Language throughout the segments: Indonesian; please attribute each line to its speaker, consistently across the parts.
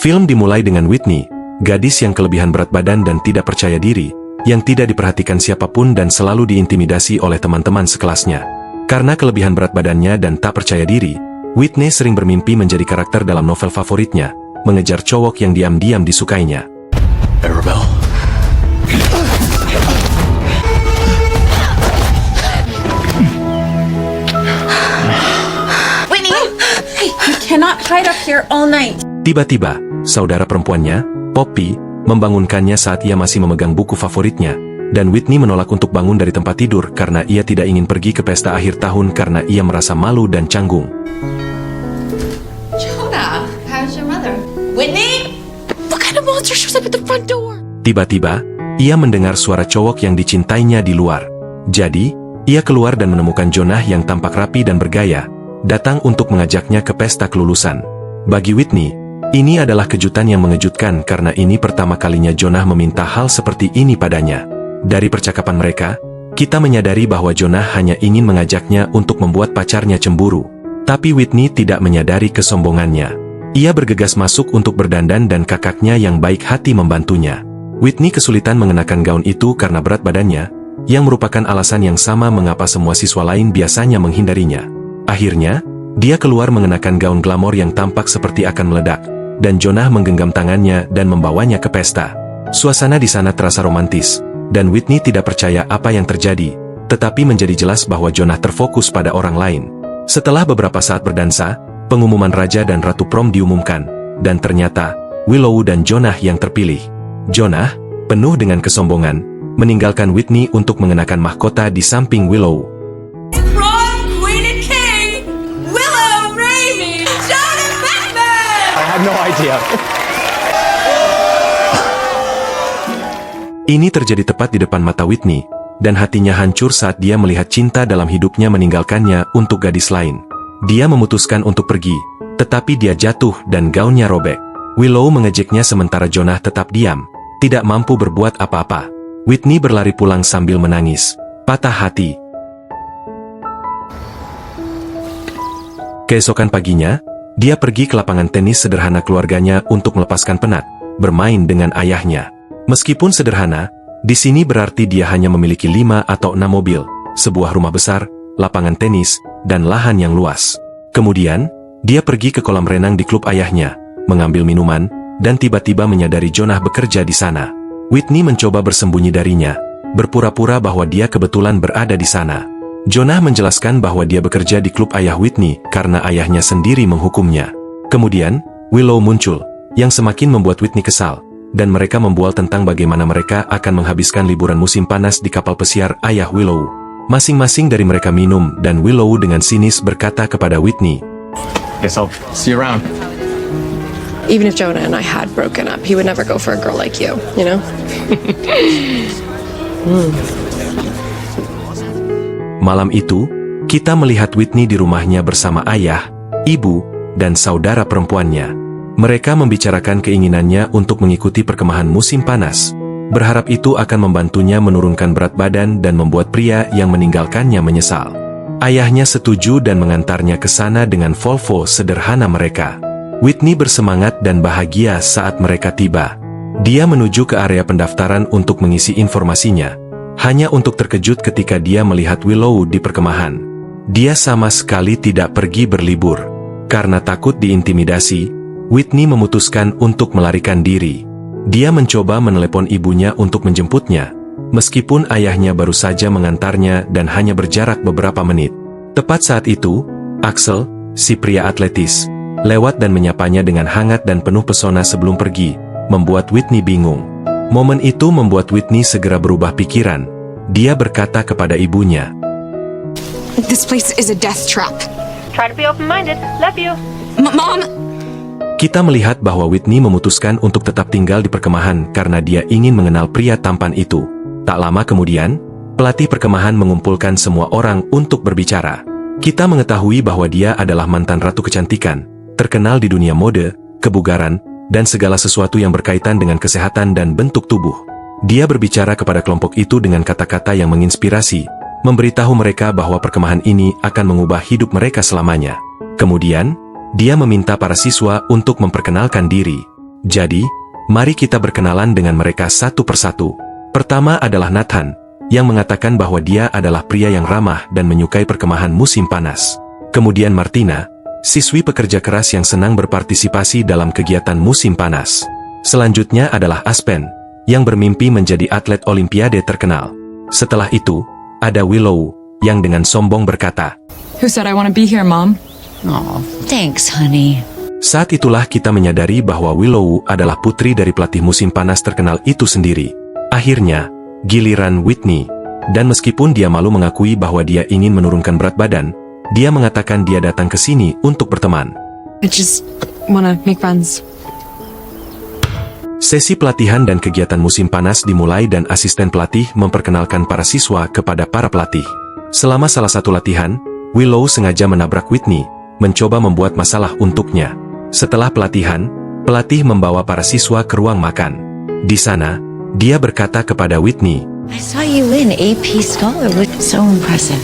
Speaker 1: Film dimulai dengan Whitney, gadis yang kelebihan berat badan dan tidak percaya diri, yang tidak diperhatikan siapapun dan selalu diintimidasi oleh teman-teman sekelasnya. Karena kelebihan berat badannya dan tak percaya diri, Whitney sering bermimpi menjadi karakter dalam novel favoritnya, mengejar cowok yang diam-diam disukainya.
Speaker 2: Arabelle.
Speaker 3: Whitney! Hey, you cannot hide up here all night.
Speaker 1: Tiba-tiba, saudara perempuannya, Poppy, membangunkannya saat ia masih memegang buku favoritnya, dan Whitney menolak untuk bangun dari tempat tidur karena ia tidak ingin pergi ke pesta akhir tahun karena ia merasa malu dan canggung.
Speaker 3: Jonah, how's your mother? Whitney? What kind of monster shows up at the front door?
Speaker 1: Tiba-tiba, ia mendengar suara cowok yang dicintainya di luar. Jadi, ia keluar dan menemukan Jonah yang tampak rapi dan bergaya, datang untuk mengajaknya ke pesta kelulusan. Bagi Whitney, ini adalah kejutan yang mengejutkan karena ini pertama kalinya Jonah meminta hal seperti ini padanya. Dari percakapan mereka, kita menyadari bahwa Jonah hanya ingin mengajaknya untuk membuat pacarnya cemburu. Tapi Whitney tidak menyadari kesombongannya. Ia bergegas masuk untuk berdandan dan kakaknya yang baik hati membantunya. Whitney kesulitan mengenakan gaun itu karena berat badannya, yang merupakan alasan yang sama mengapa semua siswa lain biasanya menghindarinya. Akhirnya, dia keluar mengenakan gaun glamor yang tampak seperti akan meledak, dan Jonah menggenggam tangannya dan membawanya ke pesta. Suasana di sana terasa romantis, dan Whitney tidak percaya apa yang terjadi, tetapi menjadi jelas bahwa Jonah terfokus pada orang lain. Setelah beberapa saat berdansa, pengumuman Raja dan Ratu Prom diumumkan, dan ternyata, Willow dan Jonah yang terpilih. Jonah, penuh dengan kesombongan, meninggalkan Whitney untuk mengenakan mahkota di samping Willow.
Speaker 3: Queen and King! Willow, Raven, Jonah Batman!
Speaker 2: I had no idea.
Speaker 1: Ini terjadi tepat di depan mata Whitney, dan hatinya hancur saat dia melihat cinta dalam hidupnya meninggalkannya untuk gadis lain. Dia memutuskan untuk pergi, tetapi dia jatuh dan gaunnya robek. Willow mengejeknya sementara Jonah tetap diam, tidak mampu berbuat apa-apa. Whitney berlari pulang sambil menangis, patah hati. Keesokan paginya, dia pergi ke lapangan tenis sederhana keluarganya untuk melepaskan penat, bermain dengan ayahnya. Meskipun sederhana, di sini berarti dia hanya memiliki 5 atau 6 mobil, sebuah rumah besar, lapangan tenis, dan lahan yang luas. Kemudian, dia pergi ke kolam renang di klub ayahnya, mengambil minuman, dan tiba-tiba menyadari Jonah bekerja di sana. Whitney mencoba bersembunyi darinya, berpura-pura bahwa dia kebetulan berada di sana. Jonah menjelaskan bahwa dia bekerja di klub ayah Whitney karena ayahnya sendiri menghukumnya. Kemudian, Willow muncul, yang semakin membuat Whitney kesal, dan mereka membual tentang bagaimana mereka akan menghabiskan liburan musim panas di kapal pesiar ayah Willow. Masing-masing dari mereka minum, dan Willow dengan sinis berkata kepada Whitney,
Speaker 2: Guess I'll see you around.
Speaker 4: Even if Jonah and I had broken up, he would never go for a girl like you, you know?
Speaker 1: Malam itu, kita melihat Whitney di rumahnya bersama ayah, ibu, dan saudara perempuannya. Mereka membicarakan keinginannya untuk mengikuti perkemahan musim panas, berharap itu akan membantunya menurunkan berat badan dan membuat pria yang meninggalkannya menyesal. Ayahnya setuju dan mengantarnya ke sana dengan Volvo sederhana mereka. Whitney bersemangat dan bahagia saat mereka tiba. Dia menuju ke area pendaftaran untuk mengisi informasinya, hanya untuk terkejut ketika dia melihat Willow di perkemahan. Dia sama sekali tidak pergi berlibur. Karena takut diintimidasi, Whitney memutuskan untuk melarikan diri. Dia mencoba menelepon ibunya untuk menjemputnya, meskipun ayahnya baru saja mengantarnya dan hanya berjarak beberapa menit. Tepat saat itu, Axel, si pria atletis, lewat dan menyapanya dengan hangat dan penuh pesona sebelum pergi, membuat Whitney bingung. Momen itu membuat Whitney segera berubah pikiran. Dia berkata kepada ibunya,
Speaker 5: This place is a death trap.
Speaker 6: Try to be open-minded. Love you.
Speaker 5: Mom!
Speaker 1: Kita melihat bahwa Whitney memutuskan untuk tetap tinggal di perkemahan karena dia ingin mengenal pria tampan itu. Tak lama kemudian, pelatih perkemahan mengumpulkan semua orang untuk berbicara. Kita mengetahui bahwa dia adalah mantan ratu kecantikan, terkenal di dunia mode, kebugaran, dan segala sesuatu yang berkaitan dengan kesehatan dan bentuk tubuh. Dia berbicara kepada kelompok itu dengan kata-kata yang menginspirasi, memberitahu mereka bahwa perkemahan ini akan mengubah hidup mereka selamanya. Kemudian, dia meminta para siswa untuk memperkenalkan diri. Jadi, mari kita berkenalan dengan mereka satu persatu. Pertama adalah Nathan, yang mengatakan bahwa dia adalah pria yang ramah dan menyukai perkemahan musim panas. Kemudian Martina, siswi pekerja keras yang senang berpartisipasi dalam kegiatan musim panas. Selanjutnya adalah Aspen, yang bermimpi menjadi atlet olimpiade terkenal. Setelah itu, ada Willow, yang dengan sombong berkata,
Speaker 7: Who said I want to be here, Mom?
Speaker 8: Oh, thanks, honey.
Speaker 1: Saat itulah kita menyadari bahwa Willow adalah putri dari pelatih musim panas terkenal itu sendiri. Akhirnya, giliran Whitney, dan meskipun dia malu mengakui bahwa dia ingin menurunkan berat badan, dia mengatakan dia datang ke sini untuk berteman.
Speaker 7: I just want to make friends.
Speaker 1: Sesi pelatihan dan kegiatan musim panas dimulai dan asisten pelatih memperkenalkan para siswa kepada para pelatih. Selama salah satu latihan, Willow sengaja menabrak Whitney, mencoba membuat masalah untuknya. Setelah pelatihan, pelatih membawa para siswa ke ruang makan. Di sana, dia berkata kepada Whitney,
Speaker 8: I saw you win AP Scholar, which was so impressive.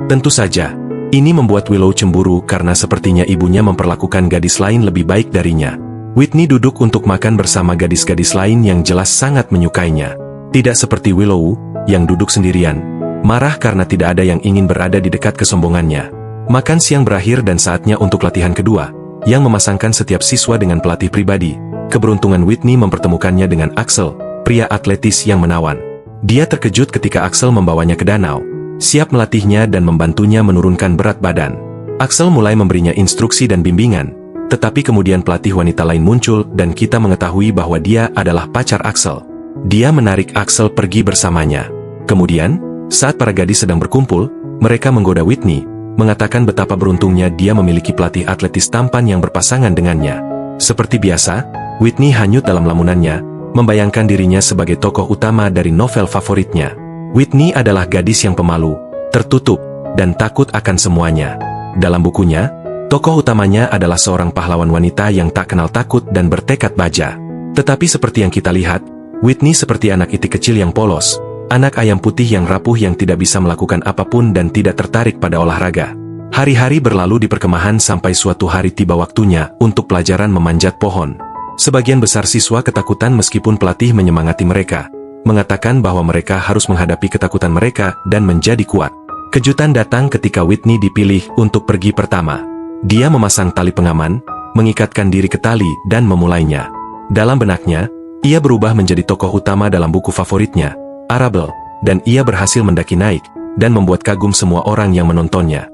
Speaker 1: tentu saja, ini membuat Willow cemburu karena sepertinya ibunya memperlakukan gadis lain lebih baik darinya. Whitney duduk untuk makan bersama gadis-gadis lain yang jelas sangat menyukainya. Tidak seperti Willow, yang duduk sendirian, marah karena tidak ada yang ingin berada di dekat kesombongannya. Makan siang berakhir dan saatnya untuk latihan kedua, yang memasangkan setiap siswa dengan pelatih pribadi. Keberuntungan Whitney mempertemukannya dengan Axel, pria atletis yang menawan. Dia terkejut ketika Axel membawanya ke danau, siap melatihnya dan membantunya menurunkan berat badan. Axel mulai memberinya instruksi dan bimbingan, tetapi kemudian pelatih wanita lain muncul dan kita mengetahui bahwa dia adalah pacar Axel. Dia menarik Axel pergi bersamanya. Kemudian, saat para gadis sedang berkumpul, mereka menggoda Whitney, mengatakan betapa beruntungnya dia memiliki pelatih atletis tampan yang berpasangan dengannya. Seperti biasa, Whitney hanyut dalam lamunannya, membayangkan dirinya sebagai tokoh utama dari novel favoritnya. Whitney adalah gadis yang pemalu, tertutup, dan takut akan semuanya. Dalam bukunya, tokoh utamanya adalah seorang pahlawan wanita yang tak kenal takut dan bertekad baja. Tetapi seperti yang kita lihat, Whitney seperti anak itik kecil yang polos, anak ayam putih yang rapuh yang tidak bisa melakukan apapun dan tidak tertarik pada olahraga. Hari-hari berlalu di perkemahan sampai suatu hari tiba waktunya untuk pelajaran memanjat pohon. Sebagian besar siswa ketakutan meskipun pelatih menyemangati mereka, mengatakan bahwa mereka harus menghadapi ketakutan mereka dan menjadi kuat. Kejutan datang ketika Whitney dipilih untuk pergi pertama. Dia memasang tali pengaman, mengikatkan diri ke tali dan memulainya. Dalam benaknya, ia berubah menjadi tokoh utama dalam buku favoritnya, Arabelle, dan ia berhasil mendaki naik, dan membuat kagum semua orang yang menontonnya.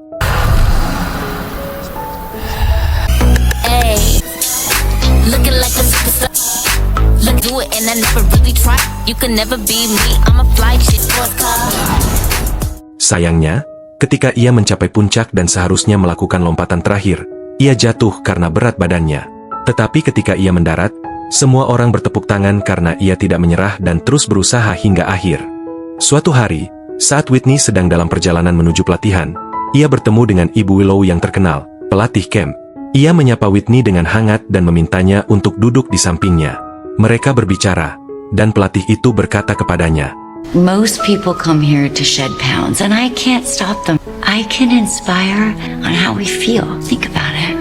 Speaker 1: Sayangnya, ketika ia mencapai puncak dan seharusnya melakukan lompatan terakhir, ia jatuh karena berat badannya. Tetapi ketika ia mendarat, semua orang bertepuk tangan karena ia tidak menyerah dan terus berusaha hingga akhir. Suatu hari, saat Whitney sedang dalam perjalanan menuju pelatihan, ia bertemu dengan Ibu Willow yang terkenal, pelatih camp. Ia menyapa Whitney dengan hangat dan memintanya untuk duduk di sampingnya. Mereka berbicara, dan pelatih itu berkata kepadanya,
Speaker 8: Most people come here to shed pounds, and I can't stop them. I can inspire on how we feel. Think about it.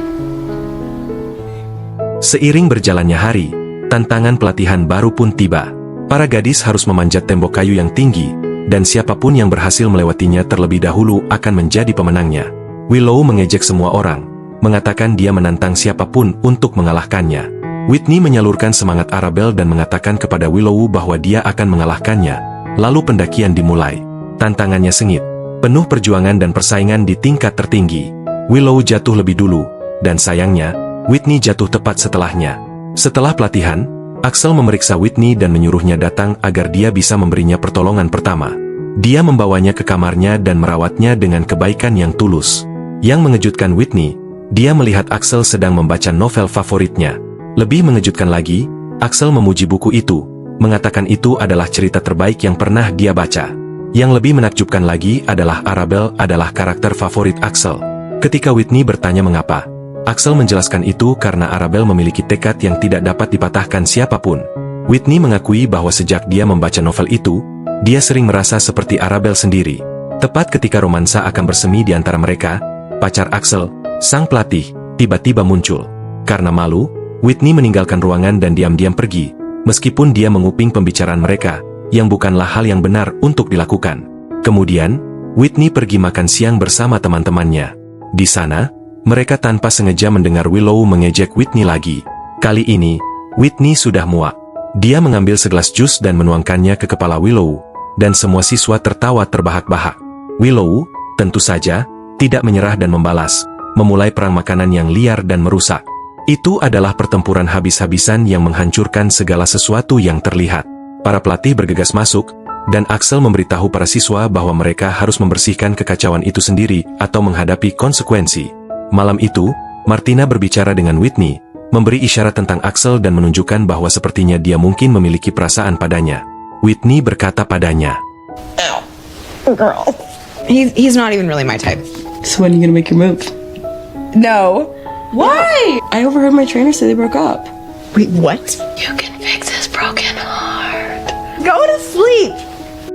Speaker 1: Seiring berjalannya hari, tantangan pelatihan baru pun tiba. Para gadis harus memanjat tembok kayu yang tinggi, dan siapapun yang berhasil melewatinya terlebih dahulu akan menjadi pemenangnya. Willow mengejek semua orang, mengatakan dia menantang siapapun untuk mengalahkannya. Whitney menyalurkan semangat Arabelle dan mengatakan kepada Willow bahwa dia akan mengalahkannya. Lalu pendakian dimulai. Tantangannya sengit, penuh perjuangan dan persaingan di tingkat tertinggi. Willow jatuh lebih dulu, dan sayangnya, Whitney jatuh tepat setelahnya. Setelah pelatihan, Axel memeriksa Whitney dan menyuruhnya datang agar dia bisa memberinya pertolongan pertama. Dia membawanya ke kamarnya dan merawatnya dengan kebaikan yang tulus. Yang mengejutkan Whitney, dia melihat Axel sedang membaca novel favoritnya. Lebih mengejutkan lagi, Axel memuji buku itu, mengatakan itu adalah cerita terbaik yang pernah dia baca. Yang lebih menakjubkan lagi adalah Arabelle adalah karakter favorit Axel. Ketika Whitney bertanya mengapa, Axel menjelaskan itu karena Arabelle memiliki tekad yang tidak dapat dipatahkan siapapun. Whitney mengakui bahwa sejak dia membaca novel itu, dia sering merasa seperti Arabelle sendiri. Tepat ketika romansa akan bersemi di antara mereka, pacar Axel, sang pelatih, tiba-tiba muncul. Karena malu, Whitney meninggalkan ruangan dan diam-diam pergi, meskipun dia menguping pembicaraan mereka, yang bukanlah hal yang benar untuk dilakukan. Kemudian, Whitney pergi makan siang bersama teman-temannya. Di sana, mereka tanpa sengaja mendengar Willow mengejek Whitney lagi. Kali ini, Whitney sudah muak. Dia mengambil segelas jus dan menuangkannya ke kepala Willow, dan semua siswa tertawa terbahak-bahak. Willow, tentu saja, tidak menyerah dan membalas, memulai perang makanan yang liar dan merusak. Itu adalah pertempuran habis-habisan yang menghancurkan segala sesuatu yang terlihat. Para pelatih bergegas masuk, dan Axel memberitahu para siswa bahwa mereka harus membersihkan kekacauan itu sendiri atau menghadapi konsekuensi. Malam itu, Martina berbicara dengan Whitney, memberi isyarat tentang Axel dan menunjukkan bahwa sepertinya dia mungkin memiliki perasaan padanya. Whitney berkata padanya,
Speaker 9: Girl. He's not even really my type.
Speaker 10: So when are you gonna make your move?
Speaker 9: No. Why?
Speaker 10: I overheard my trainer say they broke up.
Speaker 9: Wait, what?
Speaker 3: You can fix this broken heart.
Speaker 9: Go to sleep.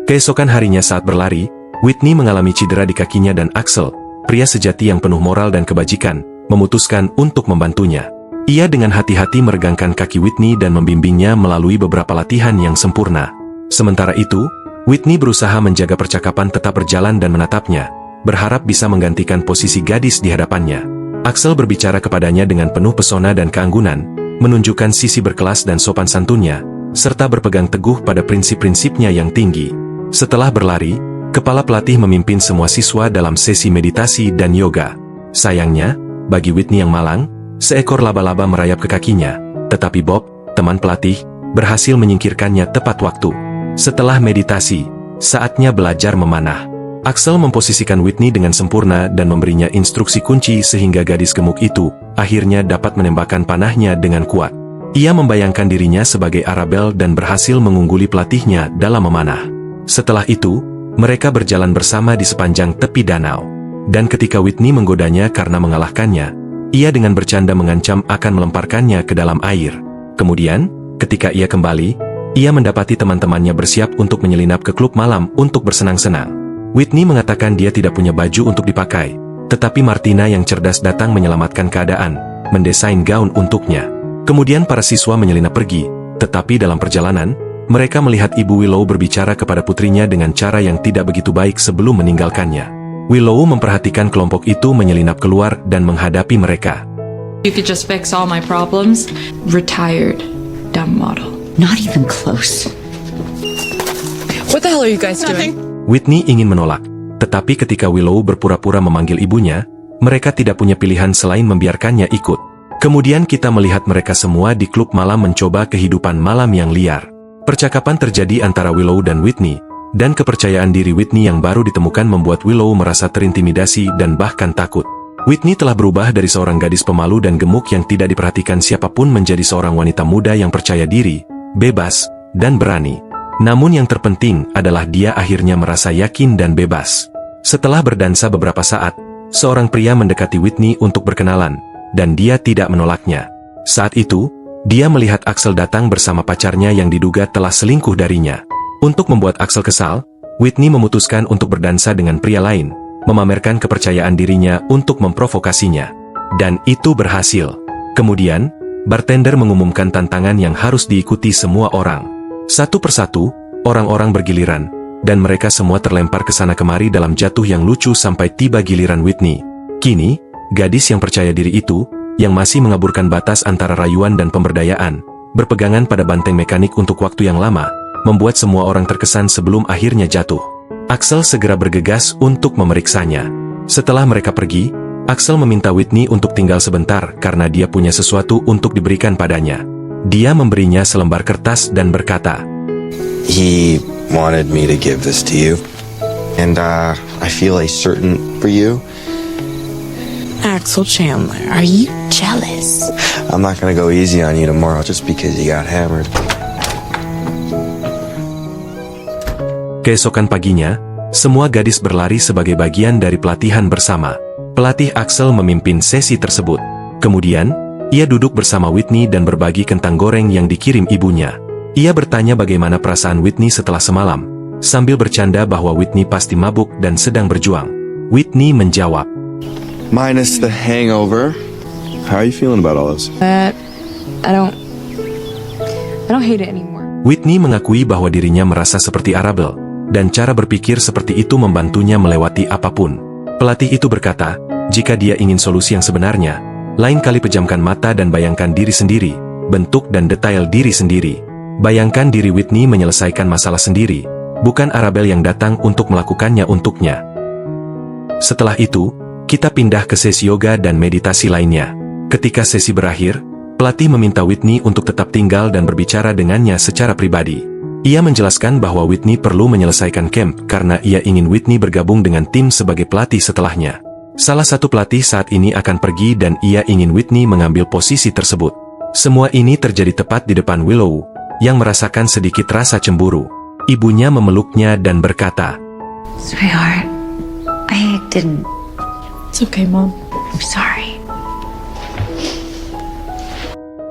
Speaker 1: Keesokan harinya saat berlari, Whitney mengalami cedera di kakinya dan Axel, pria sejati yang penuh moral dan kebajikan, memutuskan untuk membantunya. Ia dengan hati-hati meregangkan kaki Whitney dan membimbingnya melalui beberapa latihan yang sempurna. Sementara itu, Whitney berusaha menjaga percakapan tetap berjalan dan menatapnya, berharap bisa menggantikan posisi gadis di hadapannya. Axel berbicara kepadanya dengan penuh pesona dan keanggunan, menunjukkan sisi berkelas dan sopan santunnya, serta berpegang teguh pada prinsip-prinsipnya yang tinggi. Setelah berlari, kepala pelatih memimpin semua siswa dalam sesi meditasi dan yoga. Sayangnya, bagi Whitney yang malang, seekor laba-laba merayap ke kakinya, tetapi Bob, teman pelatih, berhasil menyingkirkannya tepat waktu. Setelah meditasi, saatnya belajar memanah. Axel memposisikan Whitney dengan sempurna dan memberinya instruksi kunci sehingga gadis gemuk itu akhirnya dapat menembakkan panahnya dengan kuat. Ia membayangkan dirinya sebagai Arabelle dan berhasil mengungguli pelatihnya dalam memanah. Setelah itu, mereka berjalan bersama di sepanjang tepi danau. Dan ketika Whitney menggodanya karena mengalahkannya, ia dengan bercanda mengancam akan melemparkannya ke dalam air. Kemudian, ketika ia kembali, ia mendapati teman-temannya bersiap untuk menyelinap ke klub malam untuk bersenang-senang. Whitney mengatakan dia tidak punya baju untuk dipakai, tetapi Martina yang cerdas datang menyelamatkan keadaan, mendesain gaun untuknya. Kemudian para siswa menyelinap pergi, tetapi dalam perjalanan, mereka melihat Ibu Willow berbicara kepada putrinya dengan cara yang tidak begitu baik sebelum meninggalkannya. Willow memperhatikan kelompok itu menyelinap keluar dan menghadapi mereka.
Speaker 7: You could just fix all my problems. Retired, dumb model.
Speaker 8: Not even close.
Speaker 4: What the hell are you guys doing?
Speaker 1: Whitney ingin menolak, tetapi ketika Willow berpura-pura memanggil ibunya, mereka tidak punya pilihan selain membiarkannya ikut. Kemudian kita melihat mereka semua di klub malam mencoba kehidupan malam yang liar. Percakapan terjadi antara Willow dan Whitney, dan kepercayaan diri Whitney yang baru ditemukan membuat Willow merasa terintimidasi dan bahkan takut. Whitney telah berubah dari seorang gadis pemalu dan gemuk yang tidak diperhatikan siapapun menjadi seorang wanita muda yang percaya diri, bebas, dan berani. Namun yang terpenting adalah dia akhirnya merasa yakin dan bebas. Setelah berdansa beberapa saat, seorang pria mendekati Whitney untuk berkenalan, dan dia tidak menolaknya. Saat itu, dia melihat Axel datang bersama pacarnya yang diduga telah selingkuh darinya. Untuk membuat Axel kesal, Whitney memutuskan untuk berdansa dengan pria lain, memamerkan kepercayaan dirinya untuk memprovokasinya. Dan itu berhasil. Kemudian, bartender mengumumkan tantangan yang harus diikuti semua orang. Satu persatu, orang-orang bergiliran, dan mereka semua terlempar ke sana kemari dalam jatuh yang lucu sampai tiba giliran Whitney. Kini, gadis yang percaya diri itu, yang masih mengaburkan batas antara rayuan dan pemberdayaan, berpegangan pada banteng mekanik untuk waktu yang lama, membuat semua orang terkesan sebelum akhirnya jatuh. Axel segera bergegas untuk memeriksanya. Setelah mereka pergi, Axel meminta Whitney untuk tinggal sebentar karena dia punya sesuatu untuk diberikan padanya. Dia memberinya selembar kertas dan berkata,
Speaker 11: He wanted me to give this to you, and I feel a certain for you.
Speaker 9: Axel Chandler, are you jealous?
Speaker 11: I'm not gonna go easy on you tomorrow just because you got hammered.
Speaker 1: Keesokan paginya, semua gadis berlari sebagai bagian dari pelatihan bersama. Pelatih Axel memimpin sesi tersebut. Kemudian, ia duduk bersama Whitney dan berbagi kentang goreng yang dikirim ibunya. Ia bertanya bagaimana perasaan Whitney setelah semalam, sambil bercanda bahwa Whitney pasti mabuk dan sedang berjuang. Whitney menjawab,
Speaker 11: Minus the hangover. How are you feeling about all this?
Speaker 9: I don't hate it anymore.
Speaker 1: Whitney mengakui bahwa dirinya merasa seperti Arabelle, dan cara berpikir seperti itu membantunya melewati apapun. Pelatih itu berkata, jika dia ingin solusi yang sebenarnya, lain kali pejamkan mata dan bayangkan diri sendiri, bentuk dan detail diri sendiri. Bayangkan diri Whitney menyelesaikan masalah sendiri, bukan Arabelle yang datang untuk melakukannya untuknya. Setelah itu, kita pindah ke sesi yoga dan meditasi lainnya. Ketika sesi berakhir, pelatih meminta Whitney untuk tetap tinggal dan berbicara dengannya secara pribadi. Ia menjelaskan bahwa Whitney perlu menyelesaikan camp karena ia ingin Whitney bergabung dengan tim sebagai pelatih setelahnya. Salah satu pelatih saat ini akan pergi dan ia ingin Whitney mengambil posisi tersebut. Semua ini terjadi tepat di depan Willow, yang merasakan sedikit rasa cemburu. Ibunya memeluknya dan berkata,
Speaker 8: Sweetheart, I didn't.
Speaker 4: It's okay, Mom.
Speaker 8: I'm sorry.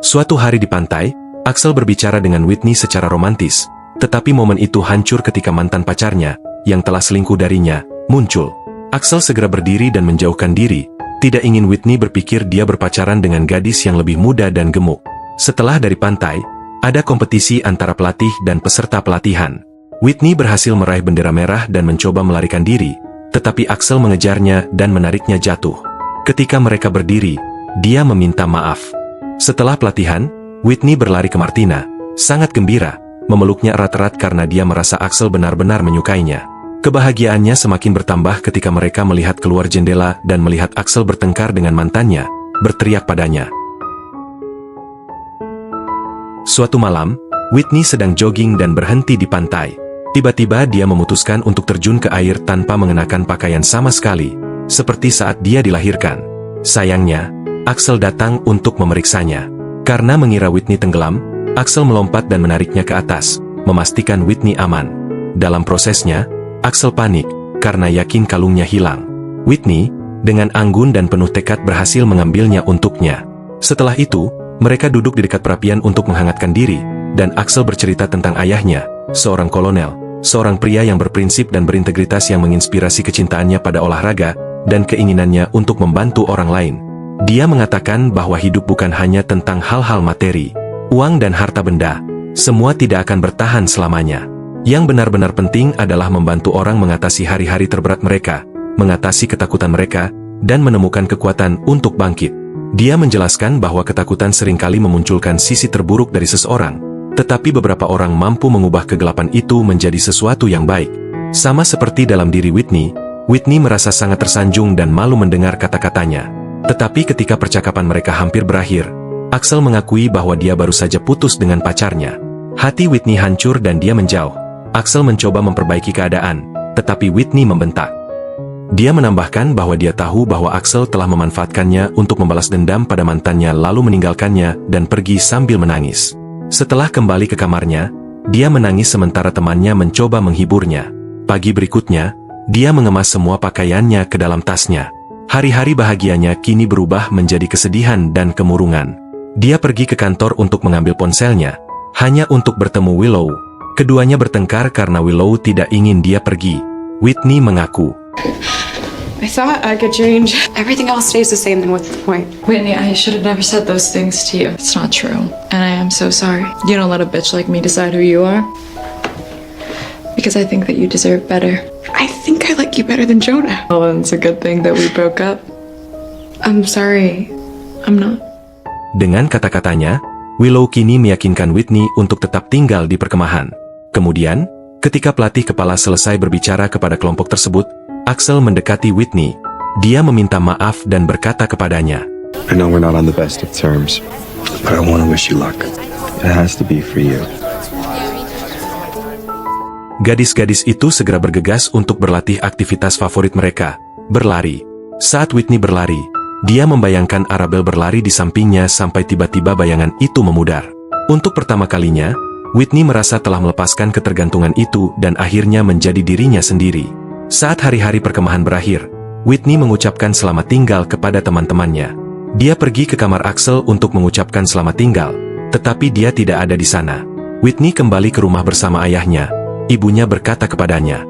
Speaker 1: Suatu hari di pantai, Axel berbicara dengan Whitney secara romantis, tetapi momen itu hancur ketika mantan pacarnya, yang telah selingkuh darinya, muncul. Axel segera berdiri dan menjauhkan diri, tidak ingin Whitney berpikir dia berpacaran dengan gadis yang lebih muda dan gemuk. Setelah dari pantai, ada kompetisi antara pelatih dan peserta pelatihan. Whitney berhasil meraih bendera merah dan mencoba melarikan diri, tetapi Axel mengejarnya dan menariknya jatuh. Ketika mereka berdiri, dia meminta maaf. Setelah pelatihan, Whitney berlari ke Martina, sangat gembira, memeluknya erat-erat karena dia merasa Axel benar-benar menyukainya. Kebahagiaannya semakin bertambah ketika mereka melihat keluar jendela dan melihat Axel bertengkar dengan mantannya, berteriak padanya. Suatu malam, Whitney sedang jogging dan berhenti di pantai. Tiba-tiba dia memutuskan untuk terjun ke air tanpa mengenakan pakaian sama sekali, seperti saat dia dilahirkan. Sayangnya, Axel datang untuk memeriksanya. Karena mengira Whitney tenggelam, Axel melompat dan menariknya ke atas, memastikan Whitney aman. Dalam prosesnya, Axel panik, karena yakin kalungnya hilang. Whitney, dengan anggun dan penuh tekad berhasil mengambilnya untuknya. Setelah itu, mereka duduk di dekat perapian untuk menghangatkan diri, dan Axel bercerita tentang ayahnya, seorang kolonel, seorang pria yang berprinsip dan berintegritas yang menginspirasi kecintaannya pada olahraga, dan keinginannya untuk membantu orang lain. Dia mengatakan bahwa hidup bukan hanya tentang hal-hal materi, uang dan harta benda, semua tidak akan bertahan selamanya. Yang benar-benar penting adalah membantu orang mengatasi hari-hari terberat mereka, mengatasi ketakutan mereka, dan menemukan kekuatan untuk bangkit. Dia menjelaskan bahwa ketakutan seringkali memunculkan sisi terburuk dari seseorang, tetapi beberapa orang mampu mengubah kegelapan itu menjadi sesuatu yang baik. Sama seperti dalam diri Whitney, Whitney merasa sangat tersanjung dan malu mendengar kata-katanya. Tetapi ketika percakapan mereka hampir berakhir, Axel mengakui bahwa dia baru saja putus dengan pacarnya. Hati Whitney hancur dan dia menjauh. Axel mencoba memperbaiki keadaan, tetapi Whitney membentak. Dia menambahkan bahwa dia tahu bahwa Axel telah memanfaatkannya untuk membalas dendam pada mantannya lalu meninggalkannya dan pergi sambil menangis. Setelah kembali ke kamarnya, dia menangis sementara temannya mencoba menghiburnya. Pagi berikutnya, dia mengemas semua pakaiannya ke dalam tasnya. Hari-hari bahagianya kini berubah menjadi kesedihan dan kemurungan. Dia pergi ke kantor untuk mengambil ponselnya, hanya untuk bertemu Willow. Keduanya bertengkar karena Willow tidak ingin dia pergi. Whitney mengaku,
Speaker 9: I thought I could change. Everything else stays the same, then what's the point?
Speaker 7: Whitney, I should have never said those things to you. It's not true. And I am so sorry. You don't let a bitch like me decide who you are. Because I think that you deserve better.
Speaker 9: I think I like you better than Jonah.
Speaker 7: Well, then it's a good thing that we broke up.
Speaker 9: I'm sorry. I'm not.
Speaker 1: Dengan kata-katanya, Willow kini meyakinkan Whitney untuk tetap tinggal di perkemahan. Kemudian, ketika pelatih kepala selesai berbicara kepada kelompok tersebut, Axel mendekati Whitney. Dia meminta maaf dan berkata kepadanya,
Speaker 11: I know we're not on the best of terms, but I want to wish you luck. It has to be for you.
Speaker 1: Gadis-gadis itu segera bergegas untuk berlatih aktivitas favorit mereka, berlari. Saat Whitney berlari, dia membayangkan Arabelle berlari di sampingnya sampai tiba-tiba bayangan itu memudar. Untuk pertama kalinya, Whitney merasa telah melepaskan ketergantungan itu dan akhirnya menjadi dirinya sendiri. Saat hari-hari perkemahan berakhir, Whitney mengucapkan selamat tinggal kepada teman-temannya. Dia pergi ke kamar Axel untuk mengucapkan selamat tinggal, tetapi dia tidak ada di sana. Whitney kembali ke rumah bersama ayahnya. Ibunya berkata kepadanya,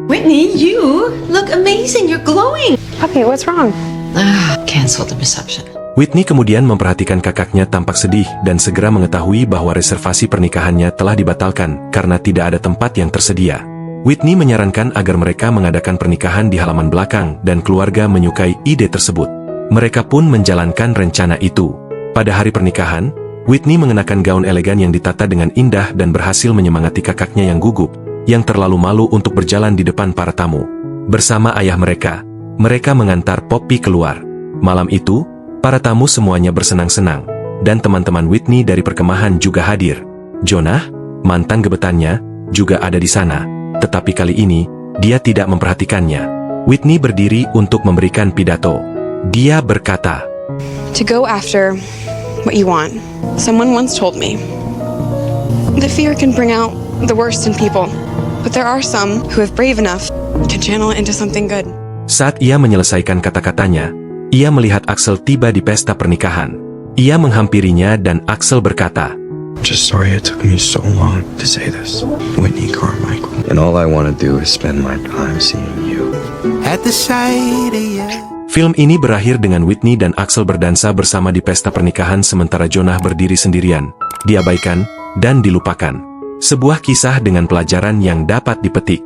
Speaker 3: Whitney, you look amazing. You're glowing.
Speaker 9: Puppy, what's wrong?
Speaker 3: Cancel the reception.
Speaker 1: Whitney kemudian memperhatikan kakaknya tampak sedih dan segera mengetahui bahwa reservasi pernikahannya telah dibatalkan karena tidak ada tempat yang tersedia. Whitney menyarankan agar mereka mengadakan pernikahan di halaman belakang dan keluarga menyukai ide tersebut. Mereka pun menjalankan rencana itu. Pada hari pernikahan, Whitney mengenakan gaun elegan yang ditata dengan indah dan berhasil menyemangati kakaknya yang gugup, yang terlalu malu untuk berjalan di depan para tamu. Bersama ayah mereka mengantar Poppy keluar. Malam itu, para tamu semuanya bersenang-senang, dan teman-teman Whitney dari perkemahan juga hadir. Jonah, mantan gebetannya, juga ada di sana, tetapi kali ini, dia tidak memperhatikannya. Whitney berdiri untuk memberikan pidato. Dia berkata,
Speaker 9: To go after what you want. Someone once told me that fear can bring out the worst in people, but there are some who, if brave enough, can channel it into something good.
Speaker 1: Saat ia menyelesaikan kata-katanya, ia melihat Axel tiba di pesta pernikahan. Ia menghampirinya dan Axel berkata,
Speaker 11: Just sorry it took me so long to say this. Whitney Carmichael. And all I want to do is spend my time seeing you. At the sight of you.
Speaker 1: Film ini berakhir dengan Whitney dan Axel berdansa bersama di pesta pernikahan sementara Jonah berdiri sendirian, diabaikan, dan dilupakan. Sebuah kisah dengan pelajaran yang dapat dipetik.